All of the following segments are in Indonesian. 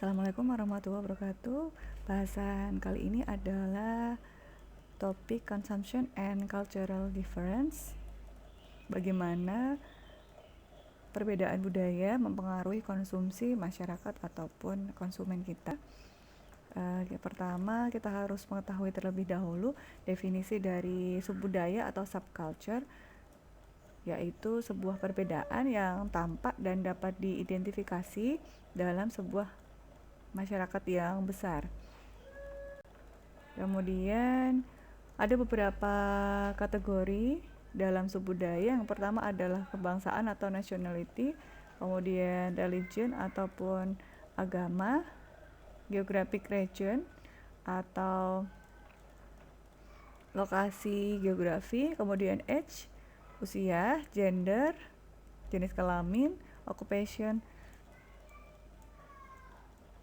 Assalamualaikum warahmatullahi wabarakatuh. Bahasan kali ini adalah topik consumption and cultural difference. Bagaimana perbedaan budaya mempengaruhi konsumsi masyarakat ataupun konsumen kita. Pertama, kita harus mengetahui terlebih dahulu definisi dari subbudaya atau subculture, yaitu sebuah perbedaan yang tampak dan dapat diidentifikasi dalam sebuah masyarakat yang besar. Kemudian ada beberapa kategori dalam subbudaya. Yang pertama adalah kebangsaan atau nationality, kemudian religion ataupun agama, geographic region atau lokasi geografi, kemudian age, usia, gender, jenis kelamin, occupation,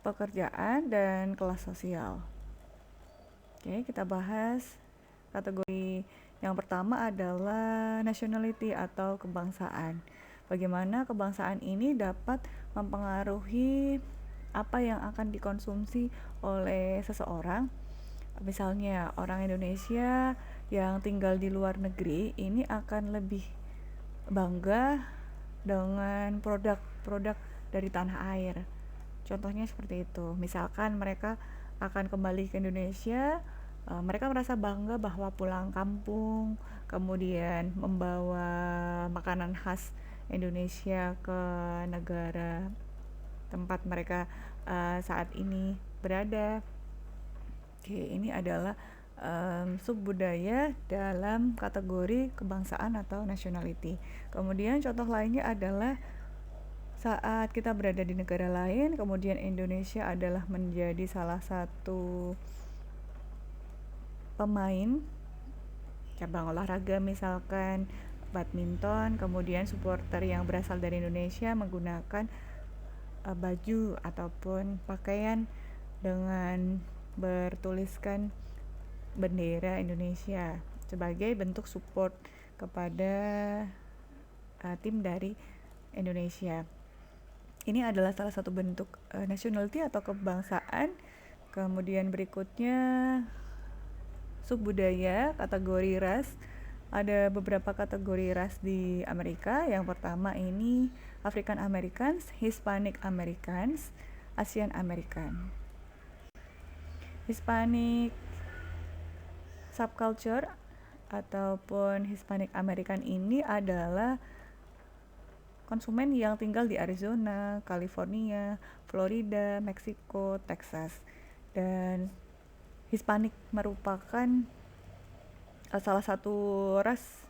pekerjaan, dan kelas sosial. Oke, kita bahas kategori yang pertama adalah nationality atau kebangsaan. Bagaimana kebangsaan ini dapat mempengaruhi apa yang akan dikonsumsi oleh seseorang. Misalnya orang Indonesia yang tinggal di luar negeri ini akan lebih bangga dengan produk-produk dari tanah air. Contohnya seperti itu. Misalkan mereka akan kembali ke Indonesia, mereka merasa bangga bahwa pulang kampung, kemudian membawa makanan khas Indonesia ke negara tempat mereka saat ini berada. Oke, ini adalah subbudaya dalam kategori kebangsaan atau nationality. Kemudian contoh lainnya adalah saat kita berada di negara lain, kemudian Indonesia adalah menjadi salah satu pemain cabang olahraga, misalkan badminton, kemudian supporter yang berasal dari Indonesia menggunakan baju ataupun pakaian dengan bertuliskan bendera Indonesia sebagai bentuk support kepada tim dari Indonesia. Ini adalah salah satu bentuk nationality atau kebangsaan. Kemudian berikutnya subbudaya, kategori ras. Ada beberapa kategori ras di Amerika. Yang pertama ini African Americans, Hispanic Americans, Asian American. Hispanic subculture ataupun Hispanic American ini adalah konsumen yang tinggal di Arizona, California, Florida, Meksiko, Texas. Dan Hispanic merupakan salah satu ras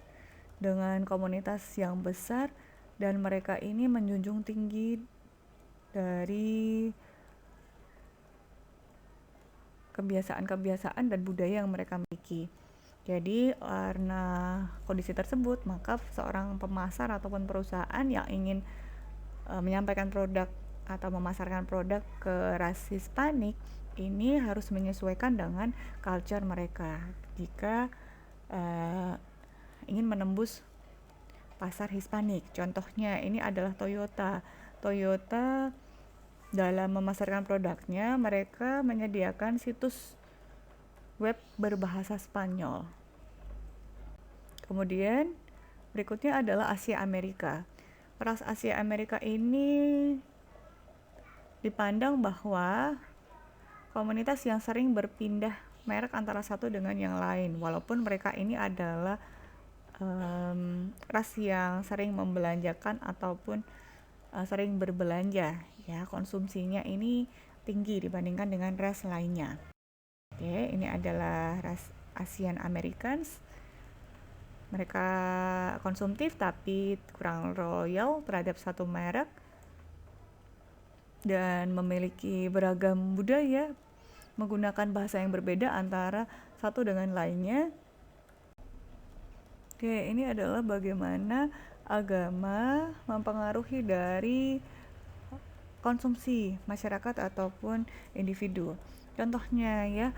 dengan komunitas yang besar, dan mereka ini menjunjung tinggi dari kebiasaan-kebiasaan dan budaya yang mereka miliki. Jadi karena kondisi tersebut, maka seorang pemasar ataupun perusahaan yang ingin menyampaikan produk atau memasarkan produk ke ras Hispanik ini harus menyesuaikan dengan culture mereka jika ingin menembus pasar Hispanik. Contohnya ini adalah Toyota. Toyota dalam memasarkan produknya, mereka menyediakan situs web berbahasa Spanyol. Kemudian berikutnya adalah Asia Amerika. Ras Asia Amerika ini dipandang bahwa komunitas yang sering berpindah merek antara satu dengan yang lain, walaupun mereka ini adalah ras yang sering membelanjakan ataupun sering berbelanja, ya, konsumsinya ini tinggi dibandingkan dengan ras lainnya. Oke, ini adalah ras Asian Americans. Mereka konsumtif tapi kurang loyal terhadap satu merek dan memiliki beragam budaya, menggunakan bahasa yang berbeda antara satu dengan lainnya. Oke, ini adalah bagaimana agama mempengaruhi dari konsumsi masyarakat ataupun individu. Contohnya ya,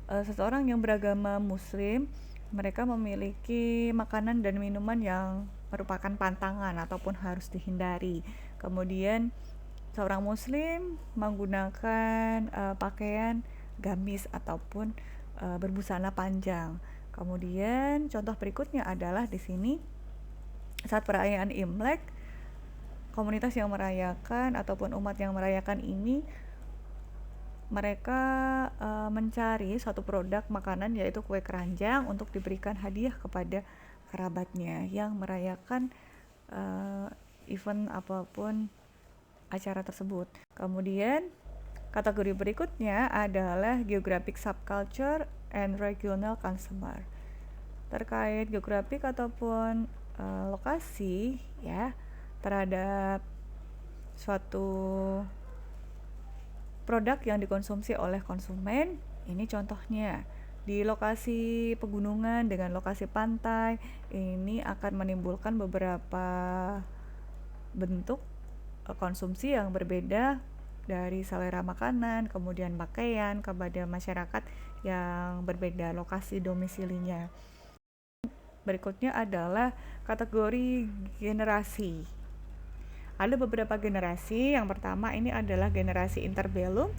seseorang yang beragama Muslim, mereka memiliki makanan dan minuman yang merupakan pantangan ataupun harus dihindari. Kemudian seorang muslim menggunakan pakaian gamis ataupun berbusana panjang. Kemudian contoh berikutnya adalah di sini saat perayaan Imlek, komunitas yang merayakan ataupun umat yang merayakan ini mereka mencari suatu produk makanan yaitu kue keranjang untuk diberikan hadiah kepada kerabatnya yang merayakan event apapun acara tersebut. Kemudian kategori berikutnya adalah geographic subculture and regional consumer. Terkait geografik ataupun lokasi ya terhadap suatu produk yang dikonsumsi oleh konsumen. Ini contohnya di lokasi pegunungan dengan lokasi pantai, ini akan menimbulkan beberapa bentuk konsumsi yang berbeda dari selera makanan, kemudian pakaian kepada masyarakat yang berbeda lokasi domisilinya. Berikutnya adalah kategori generasi. Ada beberapa generasi. Yang pertama ini adalah generasi interbellum,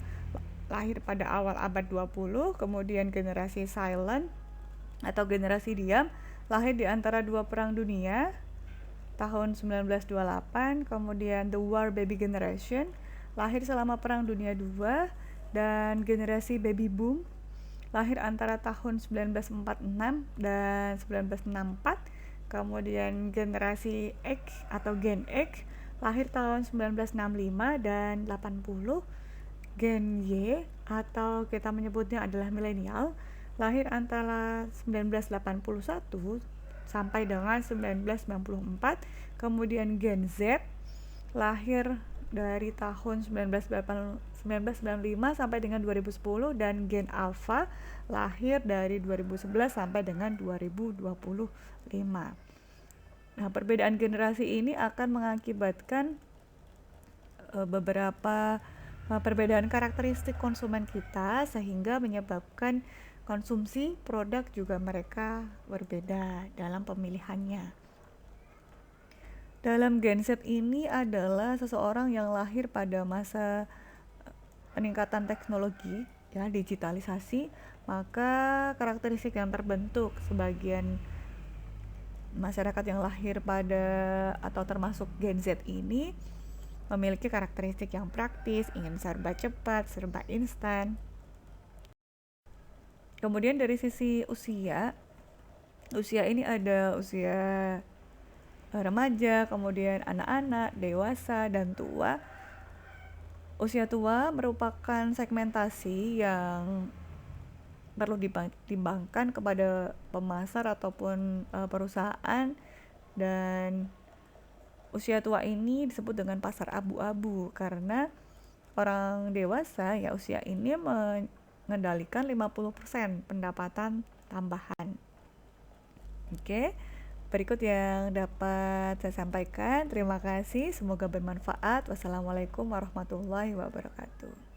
lahir pada awal abad 20, kemudian generasi silent atau generasi diam, lahir di antara dua perang dunia tahun 1928, kemudian the war baby generation, lahir selama perang dunia II, dan generasi baby boom, lahir antara tahun 1946 dan 1964, kemudian generasi X atau Gen X, lahir tahun 1965 dan 80, Gen Y atau kita menyebutnya adalah milenial, lahir antara 1981 sampai dengan 1994, kemudian Gen Z lahir dari tahun 1995 sampai dengan 2010, dan Gen Alpha lahir dari 2011 sampai dengan 2025. Nah, perbedaan generasi ini akan mengakibatkan beberapa perbedaan karakteristik konsumen kita sehingga menyebabkan konsumsi produk juga mereka berbeda dalam pemilihannya. Dalam Gen Z ini adalah seseorang yang lahir pada masa peningkatan teknologi, ya, digitalisasi, maka karakteristik yang terbentuk sebagian masyarakat yang lahir pada atau termasuk Gen Z ini memiliki karakteristik yang praktis, ingin serba cepat, serba instan. Kemudian dari sisi usia ini ada usia remaja, kemudian anak-anak, dewasa, dan tua. Usia tua merupakan segmentasi yang perlu dipertimbangkan kepada pemasar ataupun perusahaan, dan usia tua ini disebut dengan pasar abu-abu karena orang dewasa ya usia ini mengendalikan 50% pendapatan tambahan. Oke, berikut yang dapat saya sampaikan. Terima kasih, semoga bermanfaat. Wassalamualaikum warahmatullahi wabarakatuh.